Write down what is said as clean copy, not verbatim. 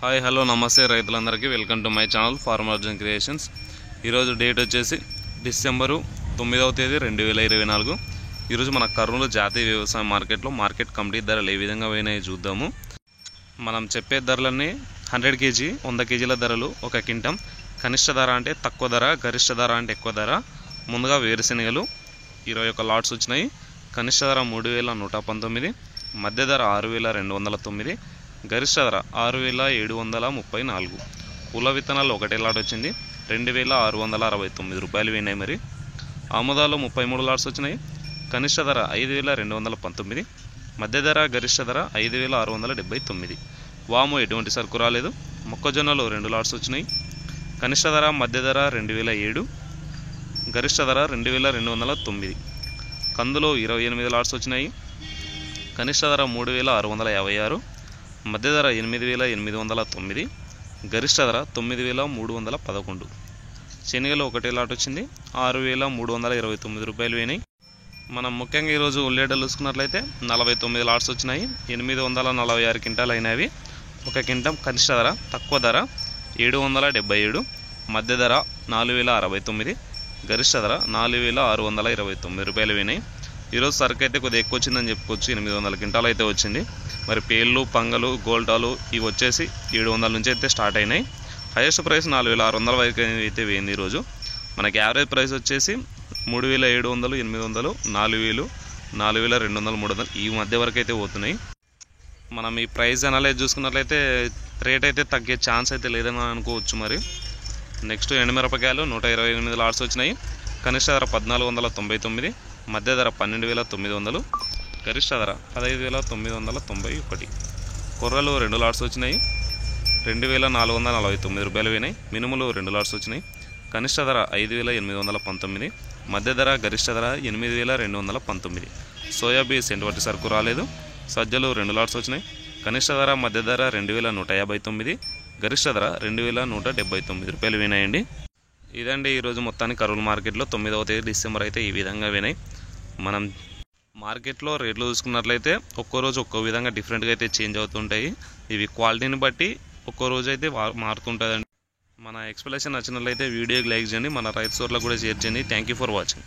Hi hello నమస్తే రైతులందరికీ welcome to my channel farmer Arjun creations. ఈరోజు డేట్ వచ్చేసి డిసెంబరు 9వ తేదీ 2024। ఈరోజు మన కర్నూలు జాతీయ వ్యవసాయ మార్కెట్లో మార్కెట్ కమిటీ ధరలు ఏ విధంగా పోయినాయో చూద్దాము। మనం చెప్పే ధరలన్నీ 100 కేజీ 100 కేజీల ధరలు, ఒక క్వింటం కనిష్ట ధర అంటే తక్కువ ధర, గరిష్ట ధర అంటే ఎక్కువ ధర। ముందుగా వేరుశెనగలు 21 లాట్స్ వచ్చినాయి। కనిష్ట ధర 3119, మధ్య ధర 6209, గరిష్ట ధర 6734। పూల విత్తనాలు ఒకటే లాట్ వచ్చింది, 2669 రూపాయలు పోయినాయి। మరి ఆముదాలు 33 లాట్స్ వచ్చినాయి। కనిష్ట ధర 5219, మధ్య ధర గరిష్ట ధర 5679। వాము ఎటువంటి సరుకు రాలేదు। మొక్కజొన్నలు 2 లాట్స్ వచ్చినాయి। కనిష్ట ధర మధ్య ధర 2007, గరిష్ట ధర 2209। కందులు 28 లాట్స్ వచ్చినాయి। కనిష్ట ధర 3656, మధ్య ధర 8809, గరిష్ట ధర 9311। శనగలు ఒకటే లాట్ వచ్చింది, 6329 రూపాయలు పోయినాయి। మనం ముఖ్యంగా ఈరోజు ఉల్లిగడ్డలు చూసుకున్నట్లయితే 49 లాట్స్ వచ్చినాయి, 846 క్వింటాలు అయినవి। ఒక క్వింటం కనిష్ట ధర తక్కువ ధర 777, మధ్య ధర 4069, గరిష్ట ధర 4629 రూపాయలు పోయినాయి। ఈరోజు సరుకు అయితే కొద్దిగా ఎక్కువ వచ్చిందని చెప్పుకోవచ్చు, 800 క్వింటాలు అయితే వచ్చింది। మరి పేర్లు, పంగలు, గోల్టాలు ఇవి వచ్చేసి 700 నుంచి అయితే స్టార్ట్ అయినాయి। హైయెస్ట్ ప్రైస్ 4600 వరకు అయితే పోయింది ఈరోజు। మనకి యావరేజ్ ప్రైస్ వచ్చేసి 3700, 800, 4000, 4200, 300 ఈ మధ్య వరకు అయితే పోతున్నాయి। మనం ఈ ప్రైస్ అనలైజ్ చూసుకున్నట్లయితే రేట్ అయితే తగ్గే ఛాన్స్ అయితే లేదని అనుకోవచ్చు। మరి నెక్స్ట్ ఎండుమిరపకాయలు 128 లాట్స్ వచ్చినాయి। కనిష్ట ధర 1499, మధ్య ధర 12900, గరిష్ట ధర 15991। కొర్రలు 2 లాట్స్ వచ్చినాయి, 2449 రూపాయలు పోయినాయి। మినుములు 2 లాట్స్ వచ్చినాయి। కనిష్ట ధర 5819, మధ్య ధర గరిష్ట ధర 8219। సోయాబీన్స్ ఎటువంటి సరుకు రాలేదు। సజ్జలు 2 లాట్స్ వచ్చినాయి। కనిష్ట ధర మధ్య ధర 2159, గరిష్ట ధర 2179 రూపాయలు పోయినాయండి। ఇదండి ఈరోజు మొత్తానికి కర్నూలు మార్కెట్లో 9వ తేదీ డిసెంబర్ అయితే ఈ విధంగా పోయినాయి। మనం మార్కెట్లో రేట్లు చూసుకున్నట్లయితే ఒక్కో రోజు ఒక్కో విధంగా డిఫరెంట్గా అయితే చేంజ్ అవుతుంటాయి। ఇవి క్వాలిటీని బట్టి ఒక్కో రోజు అయితే మారుతుంటుందండి। మన ఎక్స్ప్లెనేషన్ నచ్చినట్లయితే వీడియోకి లైక్ చేయండి, మన రైతు సోర్లకు కూడా షేర్ చేయండి। Thank you for watching.